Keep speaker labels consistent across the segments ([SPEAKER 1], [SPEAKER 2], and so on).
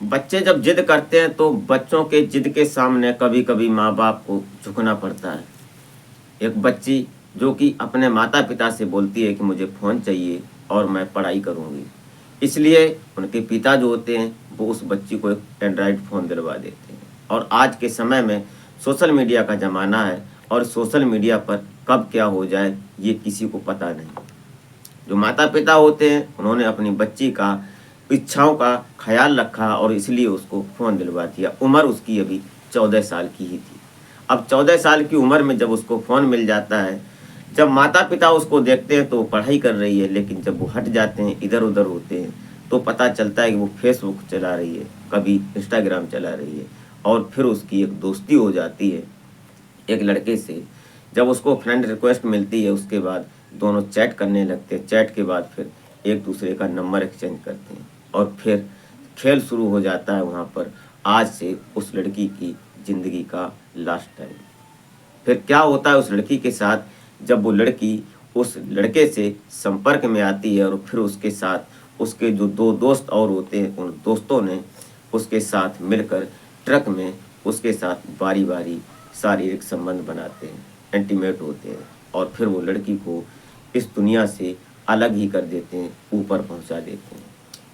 [SPEAKER 1] बच्चे जब जिद करते हैं तो बच्चों के जिद के सामने कभी कभी माँ बाप को झुकना पड़ता है। एक बच्ची जो कि अपने माता पिता से बोलती है कि मुझे फ़ोन चाहिए और मैं पढ़ाई करूँगी, इसलिए उनके पिता जो होते हैं वो उस बच्ची को एक एंड्रॉयड फ़ोन दिलवा देते हैं। और आज के समय में सोशल मीडिया का ज़माना है और सोशल मीडिया पर कब क्या हो जाए ये किसी को पता नहीं। जो माता पिता होते हैं उन्होंने अपनी बच्ची का इच्छाओं का ख्याल रखा और इसलिए उसको फ़ोन दिलवा दिया। उम्र उसकी अभी 14 साल की ही थी। अब 14 साल की उम्र में जब उसको फ़ोन मिल जाता है, जब माता पिता उसको देखते हैं तो वो पढ़ाई कर रही है, लेकिन जब वो हट जाते हैं, इधर उधर होते हैं, तो पता चलता है कि वो फेसबुक चला रही है, कभी इंस्टाग्राम चला रही है। और फिर उसकी एक दोस्ती हो जाती है एक लड़के से। जब उसको फ्रेंड रिक्वेस्ट मिलती है उसके बाद दोनों चैट करने लगते हैं। चैट के बाद फिर एक दूसरे का नंबर एक्सचेंज करते हैं और फिर खेल शुरू हो जाता है वहाँ पर। आज से उस लड़की की ज़िंदगी का लास्ट टाइम। फिर क्या होता है उस लड़की के साथ, जब वो लड़की उस लड़के से संपर्क में आती है और फिर उसके साथ उसके जो दो दोस्त और होते हैं उन दोस्तों ने उसके साथ मिलकर ट्रक में उसके साथ बारी बारी शारीरिक संबंध बनाते हैं, इंटीमेट होते हैं और फिर वो लड़की को इस दुनिया से अलग ही कर देते हैं, ऊपर पहुंचा देते हैं।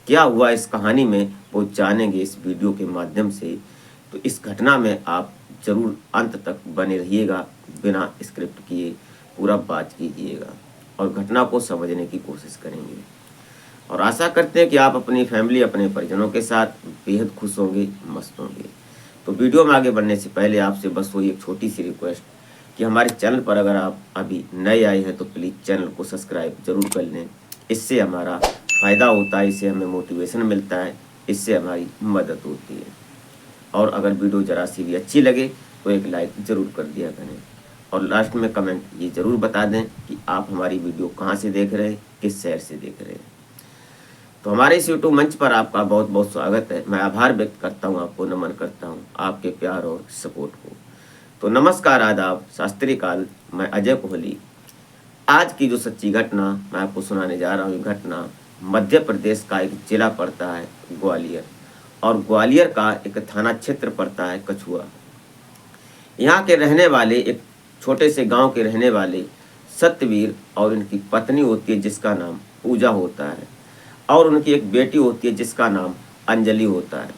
[SPEAKER 1] क्या हुआ इस कहानी में वो जानेंगे इस वीडियो के माध्यम से। तो इस घटना में आप ज़रूर अंत तक बने रहिएगा, बिना स्क्रिप्ट किए पूरा बात कीजिएगा और घटना को समझने की कोशिश करेंगे। और आशा करते हैं कि आप अपनी फैमिली, अपने परिजनों के साथ बेहद खुश होंगे, मस्त होंगे। तो वीडियो में आगे बढ़ने से पहले आपसे बस वही एक छोटी सी रिक्वेस्ट कि हमारे चैनल पर अगर आप अभी नए आए हैं तो प्लीज़ चैनल को सब्सक्राइब जरूर कर लें। इससे हमारा फ़ायदा होता है, इससे हमें मोटिवेशन मिलता है, इससे हमारी मदद होती है। और अगर वीडियो ज़रा सी भी अच्छी लगे तो एक लाइक ज़रूर कर दिया करें और लास्ट में कमेंट ये ज़रूर बता दें कि आप हमारी वीडियो कहाँ से देख रहे हैं, किस शहर से देख रहे हैं। तो हमारे इस यूट्यूब मंच पर आपका बहुत बहुत स्वागत है। मैं आभार व्यक्त करता हूँ, आपको नमन करता हूँ आपके प्यार और सपोर्ट को। तो नमस्कार, आदाब, शास्त्री काल। मैं अजय कोहली। आज की जो सच्ची घटना मैं आपको सुनाने जा रहा हूँ, ये घटना मध्य प्रदेश का एक जिला पड़ता है ग्वालियर, और ग्वालियर का एक थाना क्षेत्र पड़ता है कछुआ। यहाँ के रहने वाले, एक छोटे से गांव के रहने वाले सत्यवीर और इनकी पत्नी होती है जिसका नाम पूजा होता है, और उनकी एक बेटी होती है जिसका नाम अंजलि होता है।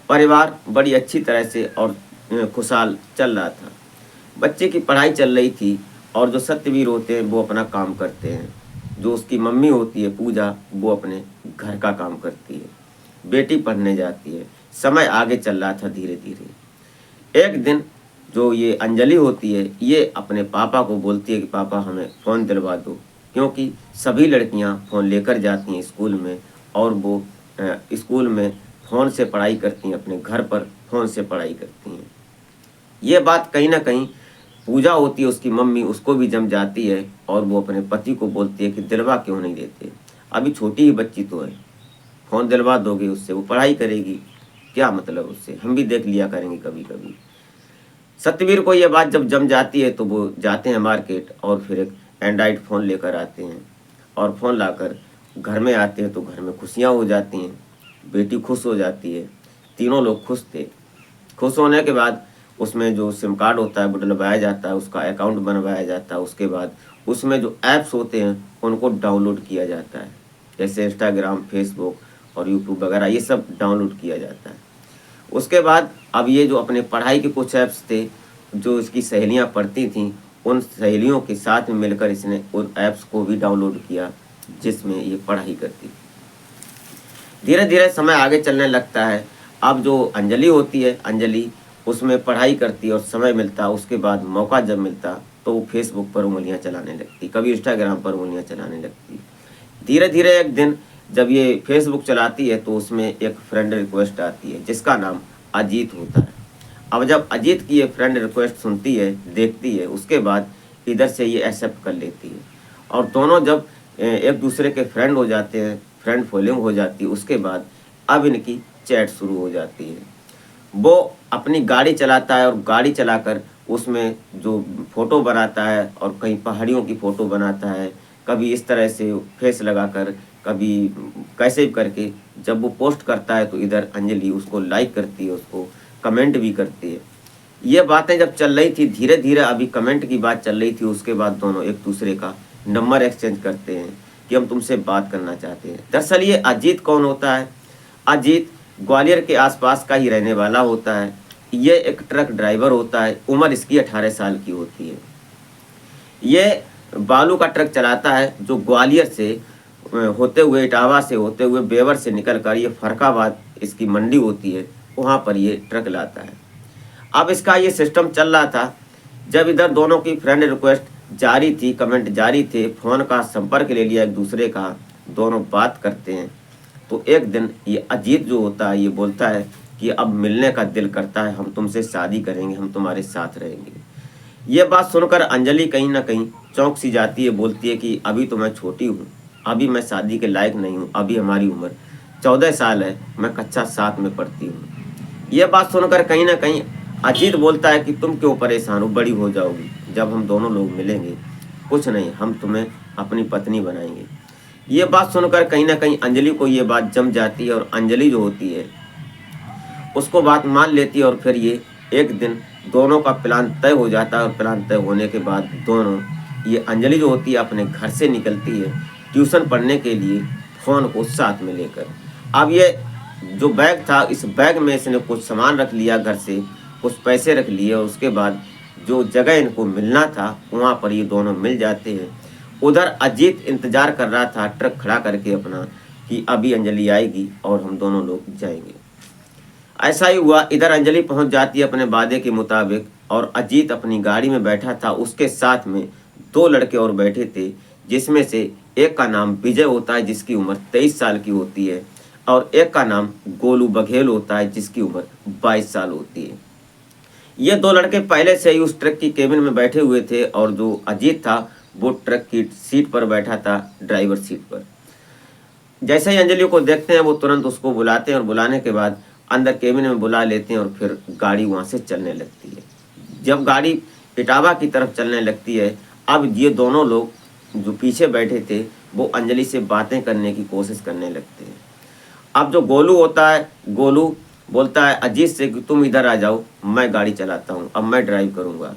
[SPEAKER 1] परिवार बड़ी अच्छी तरह से और खुशहाल चल रहा था। बच्चे की पढ़ाई चल रही थी और जो सत्यवीर होते हैं वो अपना काम करते हैं। जो उसकी मम्मी होती है पूजा, वो अपने घर का काम करती है। बेटी पढ़ने जाती है। समय आगे चल रहा था धीरे धीरे। एक दिन जो ये अंजलि होती है ये अपने पापा को बोलती है कि पापा हमें फ़ोन दिलवा दो, क्योंकि सभी लड़कियां फ़ोन लेकर जाती हैं स्कूल में और वो स्कूल में फ़ोन से पढ़ाई करती हैं, अपने घर पर फ़ोन से पढ़ाई करती हैं। ये बात कहीं ना कहीं पूजा होती है उसकी मम्मी उसको भी जम जाती है और वो अपने पति को बोलती है कि दिलवा क्यों नहीं देते, अभी छोटी ही बच्ची तो है, फ़ोन दिलवा दोगे उससे, वो पढ़ाई करेगी, क्या मतलब उससे, हम भी देख लिया करेंगे कभी कभी। सत्यवीर को ये बात जब जम जाती है तो वो जाते हैं मार्केट और फिर एक एंड्रॉइड फ़ोन लेकर आते हैं और फ़ोन लाकर घर में आते हैं तो घर में खुशियाँ हो जाती हैं। बेटी खुश हो जाती है, तीनों लोग खुश थे। खुश होने के बाद उसमें जो सिम कार्ड होता है वो डलवाया जाता है, उसका अकाउंट बनवाया जाता है। उसके बाद उसमें जो ऐप्स होते हैं उनको डाउनलोड किया जाता है, जैसे इंस्टाग्राम, फेसबुक और यूट्यूब वगैरह, ये सब डाउनलोड किया जाता है। उसके बाद अब ये जो अपने पढ़ाई के कुछ ऐप्स थे, जो इसकी सहेलियां पढ़ती थीं, उन सहेलियों के साथ में मिलकर इसने उन ऐप्स को भी डाउनलोड किया जिसमें ये पढ़ाई करती थी। धीरे धीरे समय आगे चलने लगता है। अब जो अंजलि होती है, अंजलि उसमें पढ़ाई करती और समय मिलता, उसके बाद मौका जब मिलता तो वो फेसबुक पर उंगलियां चलाने लगती, कभी इंस्टाग्राम पर उंगलियां चलाने लगती। धीरे धीरे एक दिन जब ये फेसबुक चलाती है तो उसमें एक फ्रेंड रिक्वेस्ट आती है जिसका नाम अजीत होता है। अब जब अजीत की ये फ्रेंड रिक्वेस्ट सुनती है, देखती है, उसके बाद इधर से ये एक्सेप्ट कर लेती है और दोनों जब एक दूसरे के फ्रेंड हो जाते हैं, फ्रेंड फॉलोइंग हो जाती है, उसके बाद अब इनकी चैट शुरू हो जाती है। वो अपनी गाड़ी चलाता है और गाड़ी चलाकर उसमें जो फ़ोटो बनाता है और कहीं पहाड़ियों की फ़ोटो बनाता है, कभी इस तरह से फेस लगाकर कभी कैसे भी करके जब वो पोस्ट करता है तो इधर अंजलि उसको लाइक करती है, उसको कमेंट भी करती है। ये बातें जब चल रही थी, धीरे धीरे अभी कमेंट की बात चल रही थी, उसके बाद दोनों एक दूसरे का नंबर एक्सचेंज करते हैं कि हम तुमसे बात करना चाहते हैं। दरअसल ये अजीत कौन होता है? अजीत ग्वालियर के आसपास का ही रहने वाला होता है। ये एक ट्रक ड्राइवर होता है, उम्र इसकी 18 साल की होती है। ये बालू का ट्रक चलाता है जो ग्वालियर से होते हुए, इटावा से होते हुए, बेवर से निकल कर ये फरखाबाद इसकी मंडी होती है, वहाँ पर ये ट्रक लाता है। अब इसका ये सिस्टम चल रहा था, जब इधर दोनों की फ्रेंड रिक्वेस्ट जारी थी, कमेंट जारी थे, फ़ोन का संपर्क ले लिया एक दूसरे का, दोनों बात करते हैं। तो एक दिन ये अजीत जो होता है ये बोलता है कि अब मिलने का दिल करता है, हम तुमसे शादी करेंगे, हम तुम्हारे साथ रहेंगे। ये बात सुनकर अंजलि कहीं ना कहीं चौंक सी जाती है, बोलती है कि अभी तो मैं छोटी हूँ, अभी मैं शादी के लायक नहीं हूँ, अभी हमारी उम्र 14 साल है, मैं कक्षा 7 में पढ़ती हूँ। ये बात सुनकर कहीं ना कहीं अजीत बोलता है कि तुम क्यों परेशान हो, बड़ी हो जाओगी, जब हम दोनों लोग मिलेंगे कुछ नहीं, हम तुम्हें अपनी पत्नी बनाएंगे। ये बात सुनकर कहीं ना कहीं अंजलि को ये बात जम जाती है और अंजलि जो होती है उसको बात मान लेती है। और फिर ये एक दिन दोनों का प्लान तय हो जाता है और प्लान तय होने के बाद दोनों, ये अंजलि जो होती है अपने घर से निकलती है ट्यूशन पढ़ने के लिए, फ़ोन को साथ में लेकर। अब ये जो बैग था, इस बैग में इसने कुछ सामान रख लिया, घर से कुछ पैसे रख लिए, और उसके बाद जो जगह इनको मिलना था वहाँ पर ये दोनों मिल जाते हैं। उधर अजीत इंतज़ार कर रहा था ट्रक खड़ा करके अपना कि अभी अंजलि आएगी और हम दोनों लोग जाएंगे। ऐसा ही हुआ, इधर अंजलि पहुंच जाती है अपने वादे के मुताबिक, और अजीत अपनी गाड़ी में बैठा था, उसके साथ में 2 लड़के और बैठे थे, जिसमें से एक का नाम विजय होता है जिसकी उम्र 23 साल की होती है, और एक का नाम गोलू बघेल होता है जिसकी उम्र 22 साल होती है। ये 2 लड़के पहले से ही उस ट्रक की केबिन में बैठे हुए थे, और जो अजीत था वो ट्रक की सीट पर बैठा था, ड्राइवर सीट पर। जैसे ही अंजलि को देखते हैं वो तुरंत उसको बुलाते हैं, और बुलाने के बाद अंदर केबिन में बुला लेते हैं, और फिर गाड़ी वहाँ से चलने लगती है। जब गाड़ी इटावा की तरफ चलने लगती है, अब ये दोनों लोग जो पीछे बैठे थे वो अंजलि से बातें करने की कोशिश करने लगते हैं। अब जो गोलू होता है, गोलू बोलता है अजीत से कि तुम इधर आ जाओ, मैं गाड़ी चलाता हूँ, अब मैं ड्राइव करूँगा।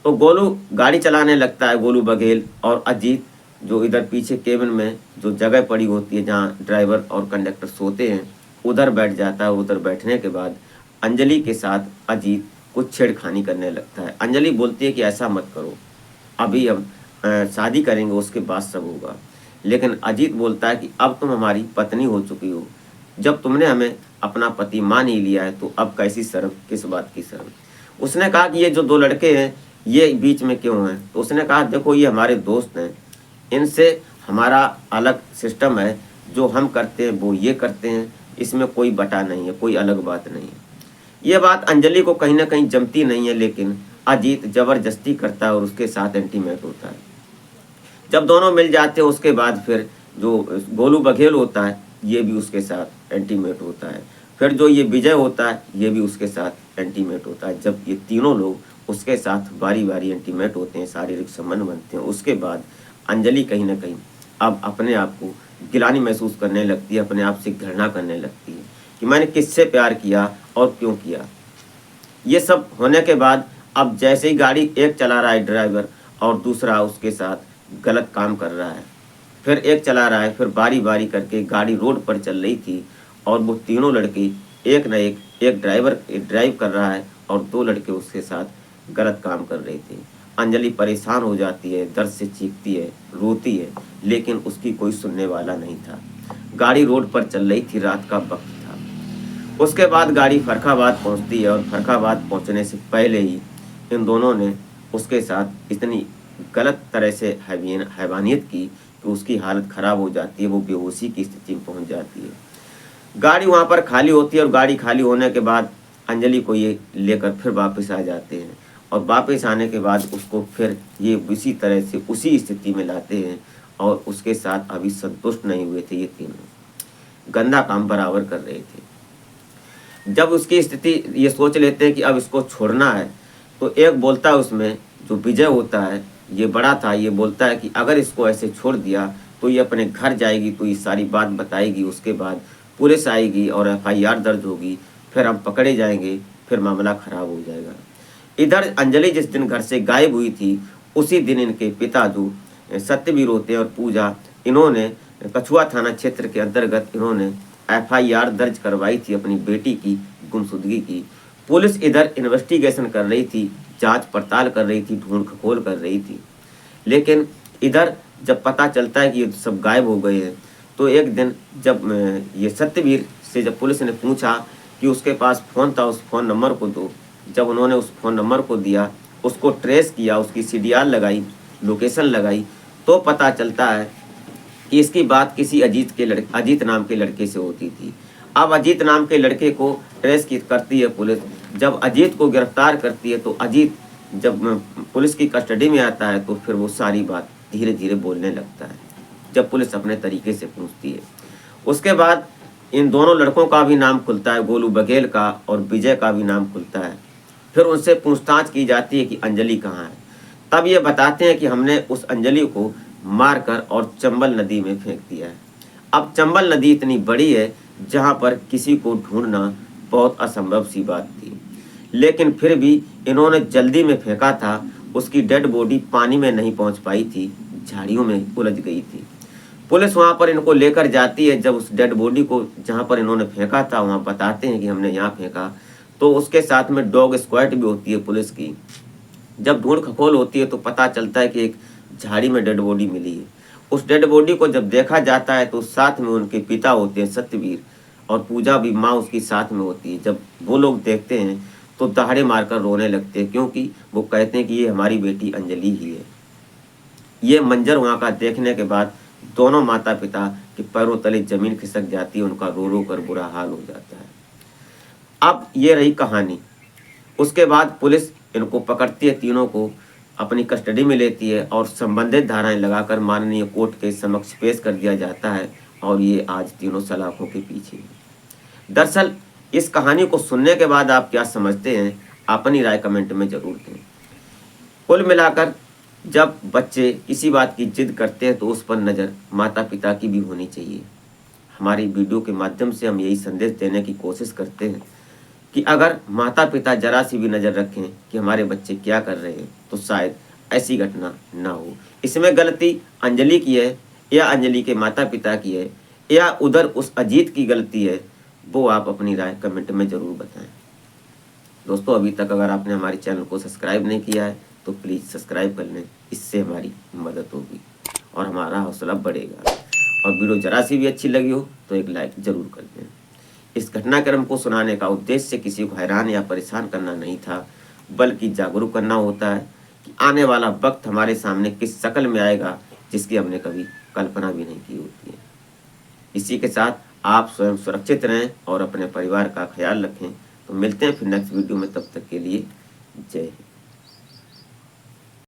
[SPEAKER 1] तो गोलू गाड़ी चलाने लगता है, गोलू बघेल, और अजीत जो इधर पीछे केबिन में जो जगह पड़ी होती है जहाँ ड्राइवर और कंडक्टर सोते हैं उधर बैठ जाता है। उधर बैठने के बाद अंजलि के साथ अजीत कुछ छेड़खानी करने लगता है। अंजलि बोलती है कि ऐसा मत करो, अभी हम शादी करेंगे, उसके बाद सब होगा। लेकिन अजीत बोलता है कि अब तुम हमारी पत्नी हो चुकी हो, जब तुमने हमें अपना पति मान ही लिया है तो अब कैसी शर्म, किस बात की शर्म। उसने कहा कि ये जो 2 लड़के हैं ये बीच में क्यों हैं? तो उसने कहा देखो ये हमारे दोस्त हैं, इनसे हमारा अलग सिस्टम है, जो हम करते हैं वो ये करते हैं, इसमें कोई बटा नहीं है, कोई अलग बात नहीं है। ये बात अंजलि को कहीं ना कहीं जमती नहीं है, लेकिन अजीत ज़बरदस्ती करता है और उसके साथ इंटीमेट होता है। जब दोनों मिल जाते हैं उसके बाद फिर जो गोलू बघेल होता है ये भी उसके साथ इंटीमेट होता है। फिर जो ये विजय होता है ये भी उसके साथ इंटीमेट होता है। जब ये तीनों लोग उसके साथ बारी बारी इंटीमेट होते हैं, शारीरिक संबंध बनते हैं, उसके बाद अंजलि कहीं ना कहीं अब अपने आप को गिलानी महसूस करने लगती है, अपने आप से घृणा करने लगती है कि मैंने किससे प्यार किया और क्यों किया। ये सब होने के बाद अब जैसे ही गाड़ी एक चला रहा है ड्राइवर और दूसरा उसके साथ गलत काम कर रहा है, फिर एक चला रहा है, फिर बारी बारी करके गाड़ी रोड पर चल रही थी और वो तीनों लड़के एक न एक ड्राइवर ड्राइव कर रहा है और 2 लड़के उसके साथ गलत काम कर रहे थे। अंजलि परेशान हो जाती है, दर्द से चीखती है, रोती है, लेकिन उसकी कोई सुनने वाला नहीं था। गाड़ी रोड पर चल रही थी, रात का वक्त था। उसके बाद गाड़ी फरखाबाद पहुंचती है और फरखाबाद पहुंचने से पहले ही इन दोनों ने उसके साथ इतनी गलत तरह से हैवानियत की कि उसकी हालत ख़राब हो जाती है, वो बेहोशी की स्थिति में पहुंच जाती है। गाड़ी वहाँ पर खाली होती है और गाड़ी खाली होने के बाद अंजलि को ये लेकर फिर वापस आ जाते हैं, और वापस आने के बाद उसको फिर ये इसी तरह से उसी स्थिति में लाते हैं, और उसके साथ अभी संतुष्ट नहीं हुए थे। ये तीनों गंदा काम बराबर कर रहे थे। जब उसकी स्थिति ये सोच लेते हैं कि अब इसको छोड़ना है, तो एक बोलता है उसमें जो विजय होता है, ये बड़ा था, ये बोलता है कि अगर इसको ऐसे छोड़ दिया तो ये अपने घर जाएगी तो ये सारी बात बताएगी, उसके बाद पुलिस आएगी और FIR दर्ज होगी, फिर हम पकड़े जाएंगे, फिर मामला खराब हो जाएगा। इधर अंजलि जिस दिन घर से गायब हुई थी उसी दिन इनके पिता जो सत्यवीर होते हैं और पूजा, इन्होंने कछुआ थाना क्षेत्र के अंतर्गत इन्होंने FIR दर्ज करवाई थी अपनी बेटी की गुमशुदगी की। पुलिस इधर इन्वेस्टिगेशन कर रही थी, जांच पड़ताल कर रही थी, ढूंढ खखोल कर रही थी। लेकिन इधर जब पता चलता है कि ये सब गायब हो गए हैं, तो एक दिन जब ये सत्यवीर से जब पुलिस ने पूछा कि उसके पास फ़ोन था, उस फ़ोन नंबर को दो, जब उन्होंने उस फ़ोन नंबर को दिया, उसको ट्रेस किया, उसकी CDR लगाई, लोकेशन लगाई, तो पता चलता है कि इसकी बात किसी अजीत नाम के लड़के से होती थी। अब अजीत नाम के लड़के को ट्रेस करती है पुलिस। जब अजीत को गिरफ्तार करती है तो अजीत जब पुलिस की कस्टडी में आता है तो फिर वो सारी बात धीरे धीरे बोलने लगता है, जब पुलिस अपने तरीके से पूछती है। उसके बाद इन दोनों लड़कों का भी नाम खुलता है, गोलू बघेल का और विजय का भी नाम खुलता है। फिर उनसे पूछताछ की जाती है कि अंजलि कहाँ है। तब ये बताते हैं कि हमने उस अंजलि को मारकर और चंबल नदी में फेंक दिया है। अब चंबल नदी इतनी बड़ी है जहाँ पर किसी को ढूंढना बहुत असंभव सी बात थी, लेकिन फिर भी इन्होंने जल्दी में फेंका था। उसकी डेड बॉडी पानी में नहीं पहुँच पाई थी, झाड़ियों में उलझ गई थी। पुलिस वहाँ पर इनको लेकर जाती है। जब उस डेड बॉडी को जहाँ पर इन्होंने फेंका था वहाँ बताते हैं कि हमने यहाँ फेंका, तो उसके साथ में डॉग स्क्वाड भी होती है पुलिस की। जब ढूंढ खखोल होती है तो पता चलता है कि एक झाड़ी में डेड बॉडी मिली है। उस डेड बॉडी को जब देखा जाता है तो साथ में उनके पिता होते हैं सत्यवीर, और पूजा भी माँ उसकी साथ में होती है। जब वो लोग देखते हैं तो दहाड़े मारकर रोने लगते हैं, क्योंकि वो कहते हैं कि ये हमारी बेटी अंजलि ही है। ये मंजर वहाँ का देखने के बाद दोनों माता पिता के पैरों तले जमीन खिसक जाती है, उनका रो रो कर बुरा हाल हो जाता है। अब ये रही कहानी। उसके बाद पुलिस इनको पकड़ती है, तीनों को अपनी कस्टडी में लेती है और संबंधित धाराएं लगाकर माननीय कोर्ट के समक्ष पेश कर दिया जाता है, और ये आज तीनों सलाखों के पीछे हैं। दरअसल इस कहानी को सुनने के बाद आप क्या समझते हैं, अपनी राय कमेंट में जरूर दें। कुल मिलाकर जब बच्चे किसी बात की जिद करते हैं तो उस पर नज़र माता पिता की भी होनी चाहिए। हमारी वीडियो के माध्यम से हम यही संदेश देने की कोशिश करते हैं कि अगर माता पिता जरा सी भी नज़र रखें कि हमारे बच्चे क्या कर रहे हैं तो शायद ऐसी घटना ना हो। इसमें गलती अंजलि की है या अंजलि के माता पिता की है या उधर उस अजीत की गलती है, वो आप अपनी राय कमेंट में ज़रूर बताएं। दोस्तों, अभी तक अगर आपने हमारे चैनल को सब्सक्राइब नहीं किया है तो प्लीज़ सब्सक्राइब कर लें, इससे हमारी मदद होगी और हमारा हौसला बढ़ेगा। और वीडियो जरा सी भी अच्छी लगी हो तो एक लाइक ज़रूर कर दें। इस घटनाक्रम को सुनाने का उद्देश्य किसी को हैरान या परेशान करना नहीं था, बल्कि जागरूक करना होता है कि आने वाला वक्त हमारे सामने किस शक्ल में आएगा जिसकी हमने कभी कल्पना भी नहीं की होती है। इसी के साथ आप स्वयं सुरक्षित रहें और अपने परिवार का ख्याल रखें। तो मिलते हैं फिर नेक्स्ट वीडियो में, तब तक के लिए जय हिंद।